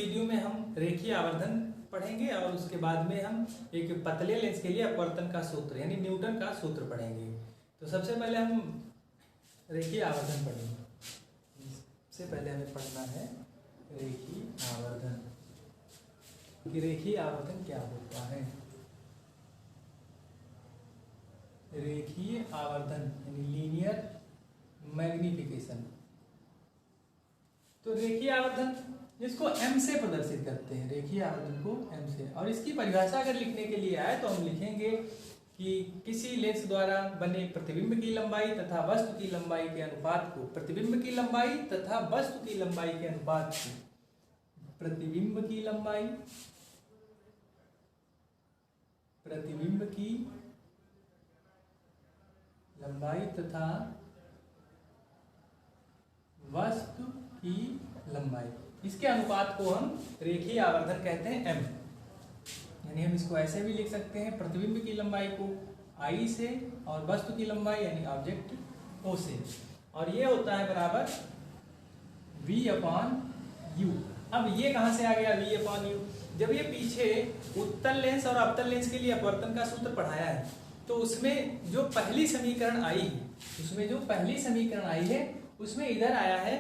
Video में हम रेखीय आवर्धन पढ़ेंगे और उसके बाद में हम एक पतले लेंस के लिए अपवर्तन का सूत्र यानी न्यूटन का सूत्र पढ़ेंगे। तो सबसे पहले हम रेखीय आवर्धन पढ़ेंगे। सबसे पहले हमें पढ़ना है रेखीय आवर्धन कि रेखीय आवर्धन क्या होता है। रेखीय आवर्धन यानी लीनियर मैग्निफिकेशन। तो रेखीय आवर्धन जिसको m से प्रदर्शित करते हैं, रेखीय आवर्धन को m से, और इसकी परिभाषा अगर लिखने के लिए आए तो हम लिखेंगे कि किसी लेंस द्वारा बने प्रतिबिंब की लंबाई तथा वस्तु की लंबाई के अनुपात को, प्रतिबिंब की लंबाई तथा वस्तु की लंबाई के अनुपात को, प्रतिबिंब की लंबाई, प्रतिबिंब की लंबाई तथा वस्तु की लंबाई, इसके अनुपात को हम रेखीय आवर्धन कहते हैं m। यानी हम इसको ऐसे भी लिख सकते हैं, प्रतिबिंब की लंबाई को I से और वस्तु की लंबाई यानी ऑब्जेक्ट O से, और ये होता है बराबर V/U। अब ये कहाँ से आ गया V/U? जब ये पीछे उत्तल लेंस और अवतल लेंस के लिए अपवर्तन का सूत्र पढ़ाया है तो उसमें जो पहली समीकरण आई है, उसमें इधर आया है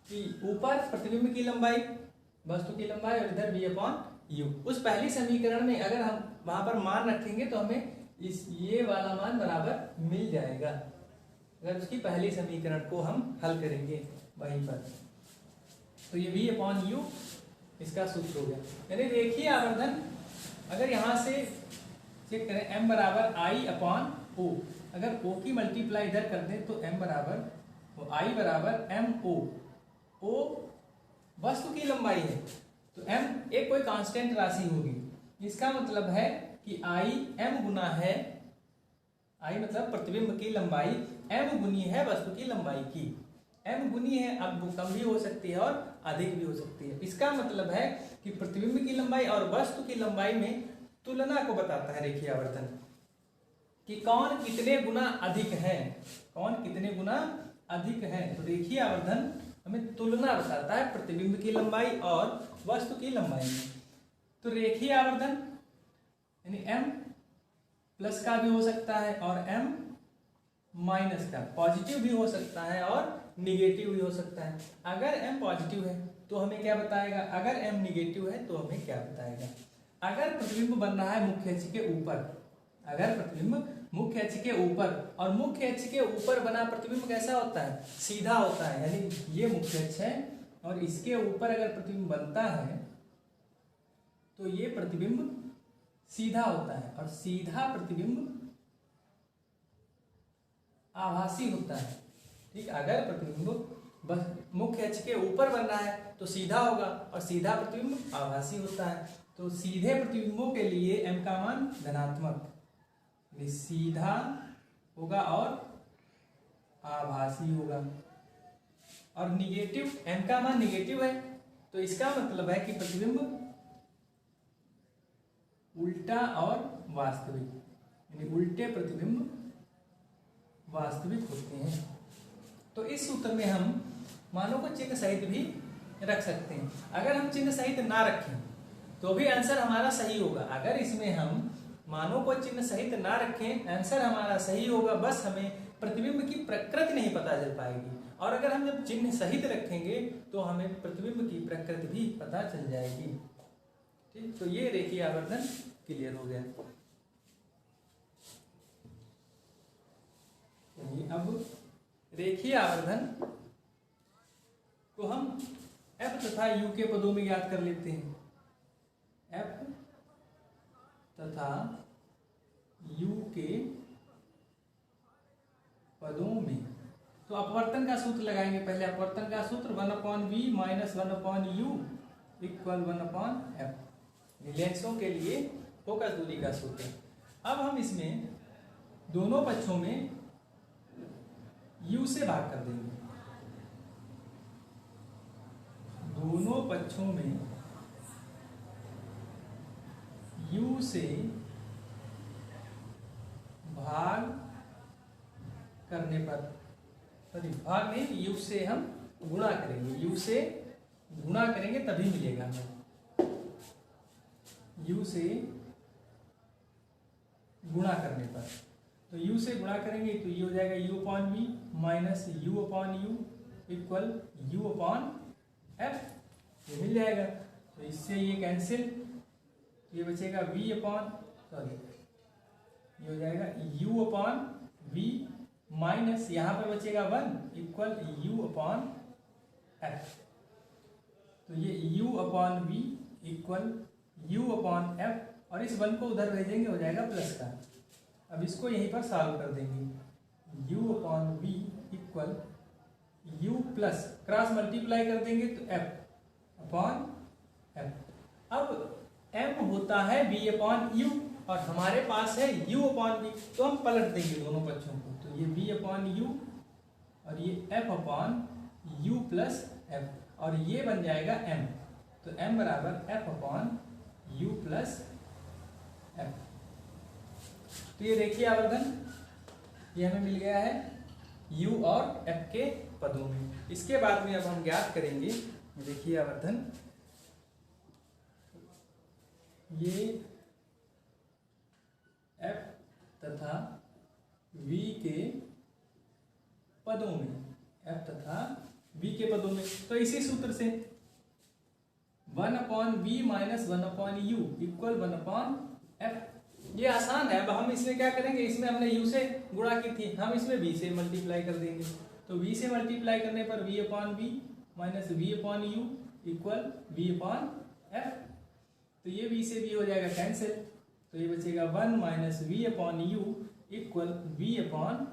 कि ऊपर प्रतिबिंब की लंबाई, वस्तु की लंबाई और इधर V/U। उस पहली समीकरण में अगर हम वहां पर मान रखेंगे तो हमें ये वाला मान बराबर मिल जाएगा अगर उसकी पहली समीकरण को हम हल करेंगे वहीं पर। तो ये V/U इसका सूत्र हो गया। यानी रेखीय आवर्धन अगर यहाँ से चेक करें m बराबर I/O, अगर O की मल्टीप्लाई इधर कर दें तो m बराबर I बराबर MO। O वस्तु की लंबाई है तो m एक कोई कांस्टेंट राशि होगी, इसका मतलब है कि I m गुना है, I मतलब प्रतिबिंब की लंबाई m गुनी है वस्तु की लंबाई की, m गुनी है, अब वो कम भी हो सकती है और अधिक भी हो सकती है। इसका मतलब है कि प्रतिबिंब की लंबाई और वस्तु की लंबाई में तुलना को बताता है रेखीय आवर्धन कि कौन कितने गुना अधिक है, कौन कितने गुना अधिक है। तो रेखीय आवर्धन हमें तुलना बताता है प्रतिबिंब की लंबाई और वस्तु की लंबाई में। तो रेखीय आवर्धन यानी m प्लस का भी हो सकता है और m माइनस का, पॉजिटिव भी हो सकता है और निगेटिव भी हो सकता है। अगर m पॉजिटिव है तो हमें क्या बताएगा, अगर m निगेटिव है तो हमें क्या बताएगा। अगर प्रतिबिंब बन रहा है मुख्य अक्ष के ऊपर, अगर प्रतिबिंब मुख्य अक्ष के ऊपर, और मुख्य अक्ष के ऊपर बना प्रतिबिंब कैसा होता है, सीधा होता है, यानी ये मुख्य अक्ष है और इसके ऊपर अगर प्रतिबिंब बनता है तो ये प्रतिबिंब सीधा होता है, और सीधा प्रतिबिंब आभासी होता है। ठीक, अगर प्रतिबिंब मुख्य अक्ष के ऊपर बन रहा है तो सीधा होगा और सीधा प्रतिबिंब आभासी होता है। तो सीधे प्रतिबिंबों के लिए m का मान धनात्मक, सीधा होगा और आभासी होगा, और निगेटिव, m का मान निगेटिव है तो इसका मतलब है कि प्रतिबिंब उल्टा और वास्तविक, यानी उल्टे प्रतिबिंब वास्तविक होते हैं। तो इस सूत्र में हम मानों को चिन्ह सहित भी रख सकते हैं। अगर हम चिन्ह सहित ना रखें तो भी आंसर हमारा सही होगा। अगर इसमें हम मानों को चिन्ह सहित ना रखें, आंसर हमारा सही होगा, बस हमें प्रतिबिंब की प्रकृति नहीं पता चल पाएगी। और अगर हम जब चिन्ह सहित रखेंगे तो हमें प्रतिबिंब की प्रकृति भी पता चल जाएगी। ठीक, तो ये रेखीय आवर्धन क्लियर हो गया। अब रेखीय आवर्धन को हम f तथा u के पदों में याद कर लेते हैं। f तथा u के पदों में तो अपवर्तन का सूत्र लगाएंगे। पहले अपवर्तन का सूत्र 1/v minus 1/u equal 1/f, लेंसों के लिए फोकस दूरी का सूत्र। अब हम इसमें दोनों पक्षों में u से भाग कर देंगे, दोनों पक्षों में u से भाग करने पर, भाग नहीं, u से हम गुणा करेंगे, u से गुणा करेंगे तभी मिलेगा हमें, u से गुणा करने पर। तो u से गुणा करेंगे तो ये हो जाएगा u upon v minus u upon u equal u upon f, ये मिल जाएगा। तो इससे ये कैंसिल, ये बचेगा v अपॉन, सॉरी ये हो जाएगा u अपॉन v माइनस यहाँ पर बचेगा 1 इक्वल u अपॉन f। तो ये u upon v equal u upon f, और इस 1 को उधर भेजेंगे हो जाएगा प्लस का। अब इसको यहीं पर सॉल्व कर देंगे, u upon v equal u plus cross multiply कर देंगे तो f अपॉन f। अब m होता है v अपॉन u और हमारे पास है u अपॉन v, तो हम पलट देंगे दोनों पक्षों को। तो ये v अपॉन u और ये f upon u plus f, और ये बन जाएगा m। तो m बराबर f upon u plus f। तो ये देखिए आवर्धन, ये हमें मिल गया है u और f के पदों में। इसके बाद में अब हम ज्ञात करेंगे, देखिए आवर्धन, ये f तथा v के पदों में, f तथा v के पदों में। तो इसी सूत्र से 1 upon v minus 1 upon u equal 1 upon f, ये आसान है। अब हम इसमें क्या करेंगे, इसमें हमने u से गुणा की थी, हम इसमें v से मल्टीप्लाई कर देंगे। तो v से मल्टीप्लाई करने पर v upon v minus v upon u equal v upon f। तो ये v से v हो जाएगा कैंसिल, तो ये बचेगा 1 minus v upon u equal v upon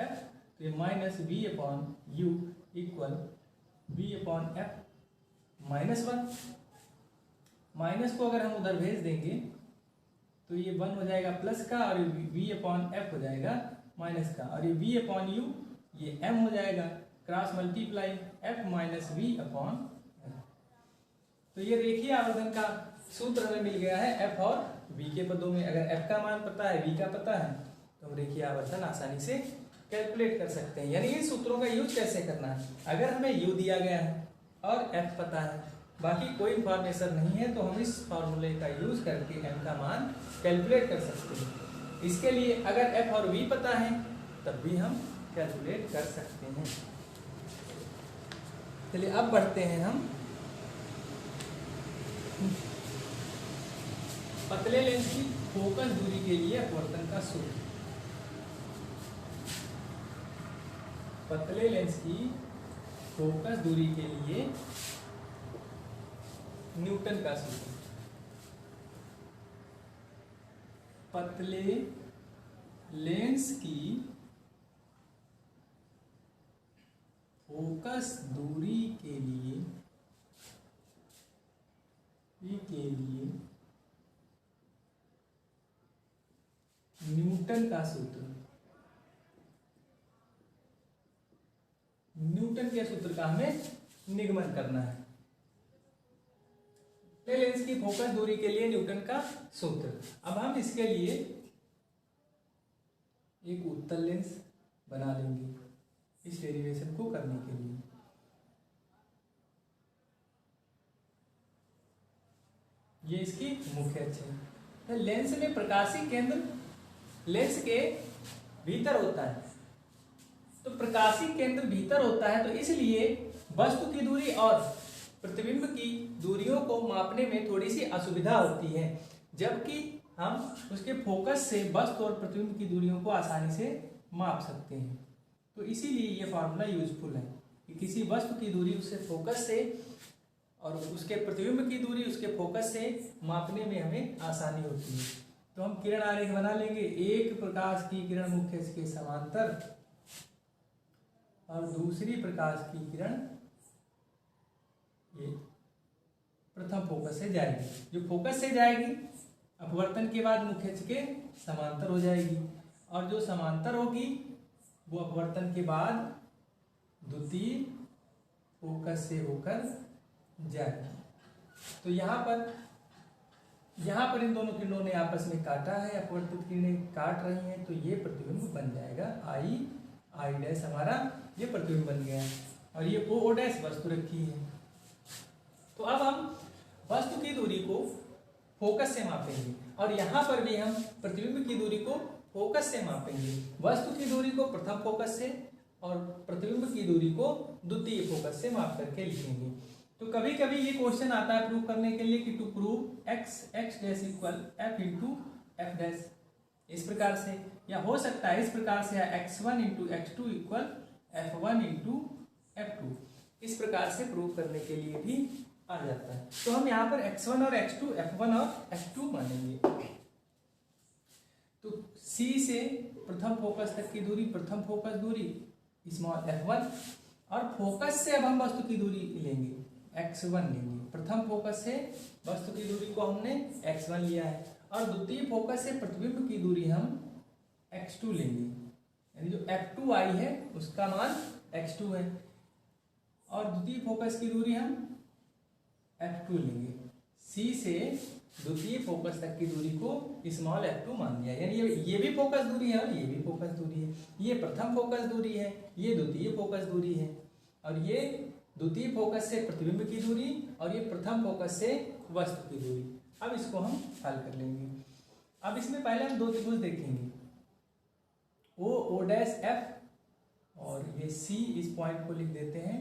f। तो ये minus v upon u equal v upon f minus 1। Minus को अगर हम उधर भेज देंगे तो ये 1 हो जाएगा प्लस का, और v अपॉन f हो जाएगा माइनस का, और ये v अपॉन u ये m हो जाएगा, cross multiply f minus v upon f। तो ये देखिए आवर्धन का सूत्र हमें मिल गया है f और v के पदों में। अगर f का मान पता है, v का पता है, तो हम देखिए आवर्धन आसानी से कैलकुलेट कर सकते हैं। यानी इन सूत्रों का यूज कैसे करना है, अगर हमें u दिया गया है और f पता है, बाकी कोई इंफॉर्मेशन नहीं है, तो हम इस फॉर्मूले का यूज करके m का मान कैलकुलेट कर सकते हैं। इसके लिए अगर f और v पता है तब भी हम कैलकुलेट कर सकते हैं। चलिए अब बढ़ते हैं हम पतले लेंस की फोकस दूरी के लिए अपवर्तन का सूत्र। पतले लेंस की फोकस दूरी के लिए न्यूटन का सूत्र। पतले लेंस की फोकस दूरी के लिए न्यूटन का सूत्र। न्यूटन के सूत्र का हमें निगमन करना है। लेंस की फोकस दूरी के लिए न्यूटन का सूत्र। अब हम इसके लिए एक उत्तल लेंस बना लेंगे इस डेरिवेशन को करने के लिए। ये इसकी मुख्य अक्ष है। लेंस में प्रकाशीय केंद्र लेंस के भीतर होता है, तो प्रकाशीय केंद्र भीतर होता है, तो इसलिए वस्तु की दूरी और प्रतिबिंब की दूरियों को मापने में थोड़ी सी असुविधा होती है, जबकि हम उसके फोकस से वस्तु और प्रतिबिंब की दूरियों को आसानी से माप सकते हैं। तो इसीलिए ये फार्मूला यूजफुल है कि किसी वस्तु की दूरी उसके फोकस से और उसके प्रतिबिंब की दूरी उसके फोकस से मापने में हमें आसानी होती है। तो हम किरण आरेख बना लेंगे। एक प्रकाश की किरण मुख्य अक्ष के समांतर और दूसरी प्रकाश की किरण ये प्रथम फोकस से जाएगी। जो फोकस से जाएगी अपवर्तन के बाद मुख्य अक्ष के समांतर हो जाएगी, और जो समांतर होगी वो अपवर्तन के बाद द्वितीय फोकस से होकर जाएगी। तो यहाँ पर इन दोनों किरणों ने आपस में काटा है, अपवर्तित किरणें काट रही हैं, तो ये प्रतिबिंब बन जाएगा आई डैश, हमारा ये प्रतिबिंब बन गया है। और ये ओ डैश वस्तु रखी है, तो अब हम वस्तु की दूरी को फोकस से मापेंगे और यहाँ पर भी हम प्रतिबिंब की दूरी को फोकस से मापेंगे। वस्तु की दूरी को प्रथम फोकस से और प्रतिबिंब की दूरी को द्वितीय फोकस से माप करके लिखेंगे। तो कभी कभी ये क्वेश्चन आता है प्रूव करने के लिए कि to prove X dash equal F into F dash, इस प्रकार से, या हो सकता है इस प्रकार से x1 into X two equal f1 into f2, इस प्रकार से प्रूव करने के लिए भी आ जाता है। तो हम यहाँ पर x1 और x2 f1 और f2 मानेंगे। तो C से प्रथम फोकस तक की दूरी, प्रथम फोकस दूरी स्मॉल f1, और फोकस से अब हम वस्तु की दूरी लेंगे x1 लेंगे। प्रथम फोकस से वस्तु की दूरी को हमने x1 लिया है और द्वितीय फोकस से प्रतिबिंब की दूरी हम x2 लेंगे, यानी जो f2 आई है उसका मान x2 है, और द्वितीय फोकस की दूरी हम f2 लेंगे। C से द्वितीय फोकस तक की दूरी को स्मॉल f2 मान लिया, यानी ये भी फोकस दूरी है और ये भी फोकस दूरी है। ये प्रथम फोकस दूरी है, ये द्वितीय फोकस दूरी है, और ये द्वितीय फोकस से प्रतिबिंब की दूरी और ये प्रथम फोकस से वस्तु की दूरी। अब इसको हम हल कर लेंगे। अब इसमें पहले हम दो त्रिभुज देखेंगे, ओ डैश एफ, और ये सी, इस पॉइंट को लिख देते हैं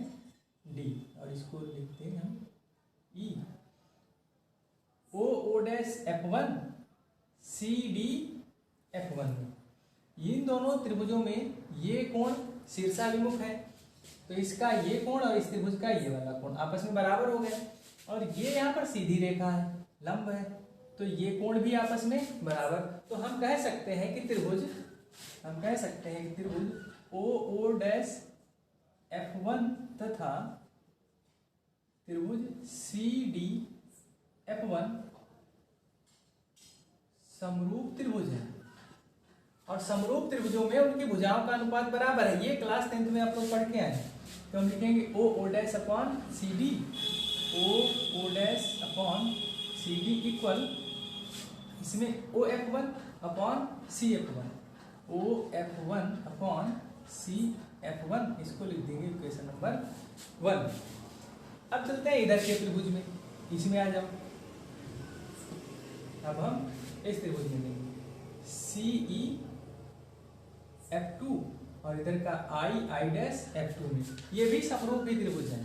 डी, और इसको लिखते हैं हम ई। O dash F1 C D F1 में, इन दोनों त्रिभुजों में ये कोण शीर्षाभिमुख है, तो इसका ये कोण और इस त्रिभुज का ये वाला कोण आपस में बराबर हो गए, और ये यहाँ पर सीधी रेखा है, लंब है, तो ये कोण भी आपस में बराबर। तो हम कह सकते हैं कि त्रिभुज ओ डैश F1 तथा त्रिभुज सी डी F1 समरूप त्रिभुज है, और समरूप त्रिभुजों में उनकी भुजाओं का अनुपात बराबर है। ये क्लास 10th में आप लोग पढ़ के आए हैं। तो हम लिखेंगे O dash upon C D, O dash upon C D equal, इसमें ओ F1 अपॉन सी F1, ओ F1 अपॉन सी F1, इसको लिख देंगे इक्वेशन नंबर 1। अब चलते हैं इधर के त्रिभुज में, इसमें आ जाओ। अब हम इस त्रिभुज में लेंगे CE F2 और इधर का I डैश F2 में, ये भी समरूप ही त्रिभुज है।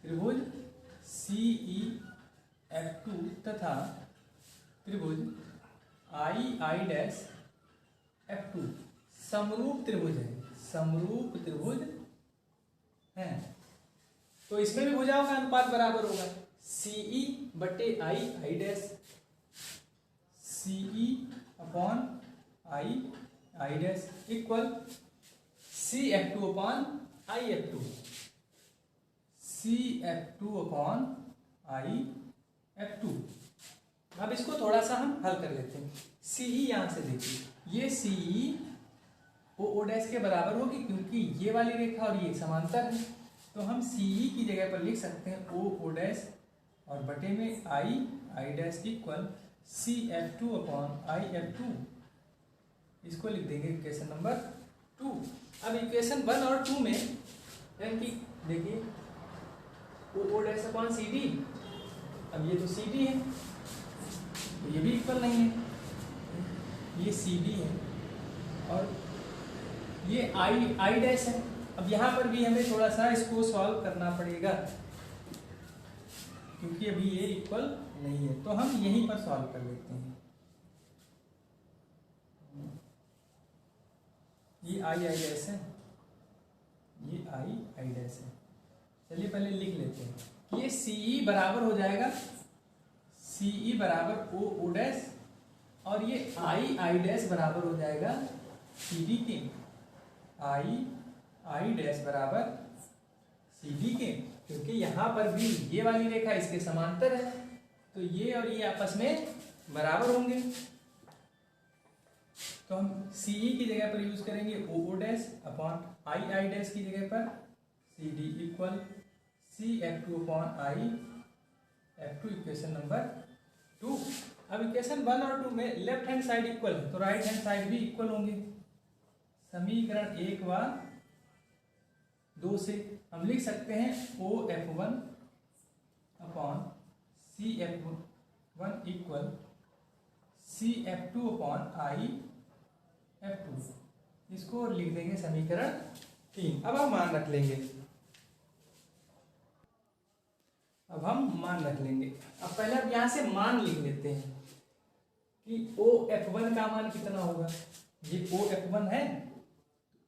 त्रिभुज CE F2 तथा त्रिभुज I डैश F2 समरूप त्रिभुज है, समरूप त्रिभुज है। तो इसमें भी भुजाओं का अनुपात बराबर होगा, CE बटे I dash, CE upon I dash equal CF2 upon IF2, CF2 upon IF2। अब इसको थोड़ा सा हम हल कर लेते हैं। CE यहाँ से देखिए, ये CE ओ डैश के बराबर होगी क्योंकि ये वाली रेखा और ये समांतर है, तो हम CE की जगह पर लिख सकते हैं ओ डैश और बटे में I dash equal CF2 upon IF2, इसको लिख देंगे इक्वेशन नंबर 2। अब इक्वेशन 1 और 2 में देखिए ओ डैश अपॉन CD, अब ये तो CD है, तो ये भी इक्वल नहीं है, ये CD है और ये I डैश है। अब यहाँ पर भी हमें थोड़ा सा इसको सॉल्व करना पड़ेगा क्योंकि अभी ये इक्वल नहीं है, तो हम यहीं पर सॉल्व कर लेते हैं। ये I डैश है, ये I डैश है। चलिए पहले लिख लेते हैं। ये CE बराबर हो जाएगा, CE बराबर ओ डैश, और ये I डैश बराबर हो जाएगा CD के, I डैश बराबर CD के, क्योंकि यहाँ पर भी ये वाली रेखा इसके समांतर है, तो ये और ये आपस में बराबर होंगे। तो हम CE की जगह पर यूज करेंगे O dash upon I dash की जगह पर CD equal CF2 upon IF2, equation number 2। अब इक्वेशन 1 और 2 में लेफ्ट हैंड साइड इक्वल है तो राइट हैंड साइड भी इक्वल होंगे। समीकरण 1 व 2 से हम लिख सकते हैं O F1 upon C F one equal C F two upon I F two. इसको लिख देंगे समीकरण 3। अब हम मान रख लेंगे। अब पहले अब यहाँ से मान लिख लेते हैं कि ओ एफ वन का मान कितना होगा। ये ओ एफ वन है,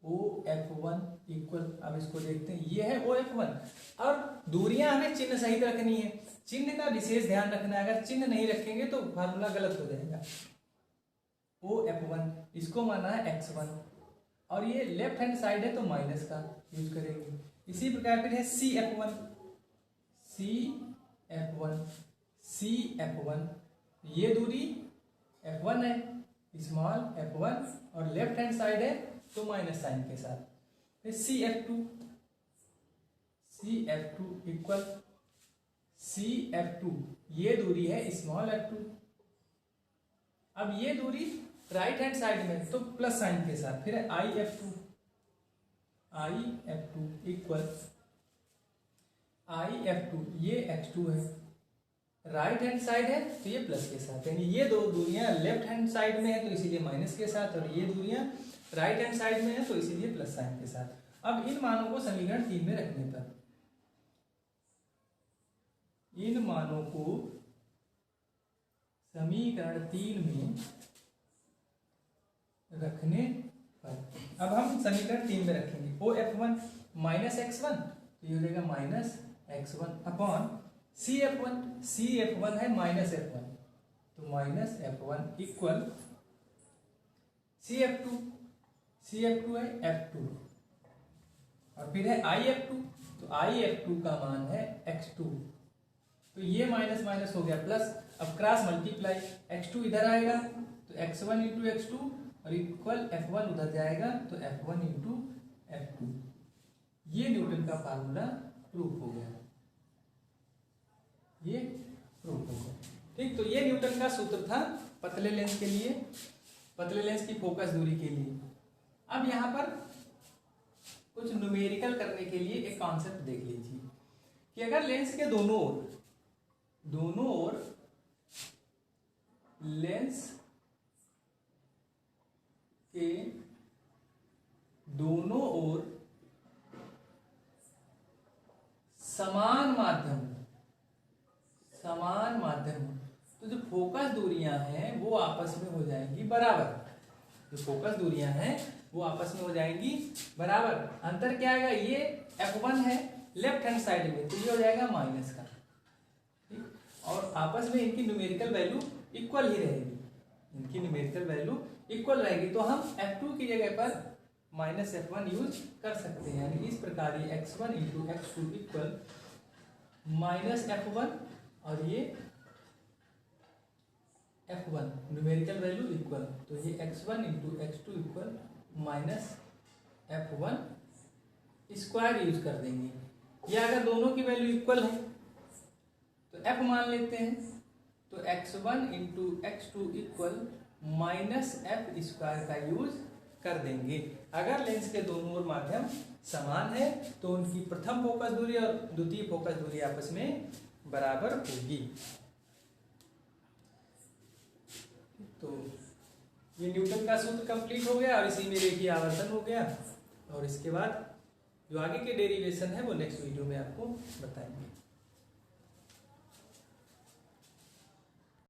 ओ एफ वन इक्वल, अब इसको देखते हैं, ये है ओ एफ वन। और दूरियां हमें चिन्ह सहित रखनी है, चिन्ह का विशेष ध्यान रखना है। अगर चिन्ह नहीं रखेंगे तो फार्मूला गलत हो जाएगा। ओ एफ वन इसको माना है एक्स वन, और ये लेफ्ट हैंड साइड है तो माइनस का यूज करेंगे। इसी प्रकार फिर है C F one, C F one, C F one, ये दूरी एफ वन है, स्मॉल एफ वन, और लेफ्ट हैंड साइड है तो माइनस साइन के साथ। फिर C F two, C F two equal C F two, ये दूरी है स्मॉल एफ टू। अब ये दूरी राइट हैंड साइड में तो प्लस साइन के साथ। फिर आई F to, I F two equal I F two, ये एक्स टू है, राइट हैंड साइड है तो ये प्लस के साथ, यानी ये दो दूरियां लेफ्ट हैंड साइड में है तो इसीलिए माइनस के साथ, और ये दूरियां राइट हैंड साइड में है तो इसीलिए प्लस साइन के साथ। अब इन मानों को समीकरण 3 में रखने पर, इन मानों को समीकरण 3 में रखने पर, अब हम समीकरण 3 में रखेंगे O F one minus X one, तो ये हो जाएगा minus X one upon C F one, C F one है माइनस एफ वन, तो minus F one equal C F two, C F two है एफ टू, और फिर है आई एफ टू, तो आई एफ टू का मान है एक्स टू, तो ये माइनस माइनस हो गया प्लस। अब क्रॉस मल्टीप्लाई, एक्स टू इधर आएगा तो X one into X two, और इक्वल एफ वन उधर जाएगा तो F one into F two. ये न्यूटन का फार्मूला प्रूफ हो गया, ये प्रूफ हो गया। ठीक, तो ये न्यूटन का सूत्र था पतले लेंस के लिए, पतले लेंस की फोकस दूरी के लिए। अब यहाँ पर कुछ न्यूमेरिकल करने के लिए एक कॉन्सेप्ट देख लीजिए कि अगर लेंस के दोनों ओर लेंस के दोनों ओर समान माध्यम, तो जो फोकस दूरियां हैं वो आपस में हो जाएंगी बराबर। जो फोकस दूरियां हैं वो आपस में हो जाएंगी बराबर। अंतर क्या आएगा, ये F1 है लेफ्ट हैंड साइड में तो ये हो जाएगा माइनस का, ठीक, और आपस में इनकी न्यूमेरिकल वैल्यू इक्वल ही रहेगी, इनकी न्यूमेरिकल वैल्यू इक्वल रहेगी। तो हम F2 की जगह पर माइनस F1 यूज कर सकते हैं, यानी इस प्रकार ये x1 into X two equal minus F1, और ये F1 न्यूमेरिकल वैल्यू इक्वल, तो ये x1 into X two equal minus F1 square use कर देंगे। या अगर दोनों की वैल्यू इक्वल है तो F मान लेते हैं, तो x1 into X two equal minus F square का यूज कर देंगे। अगर लेंस के दोनों ओर माध्यम समान है तो उनकी प्रथम फोकस दूरी और द्वितीय फोकस दूरी आपस में बराबर होगी। तो ये न्यूटन का सूत्र कंप्लीट हो गया और इसी में रेखीय आवर्तन हो गया, और इसके बाद जो आगे के डेरिवेशन है वो नेक्स्ट वीडियो में आपको बताएंगे।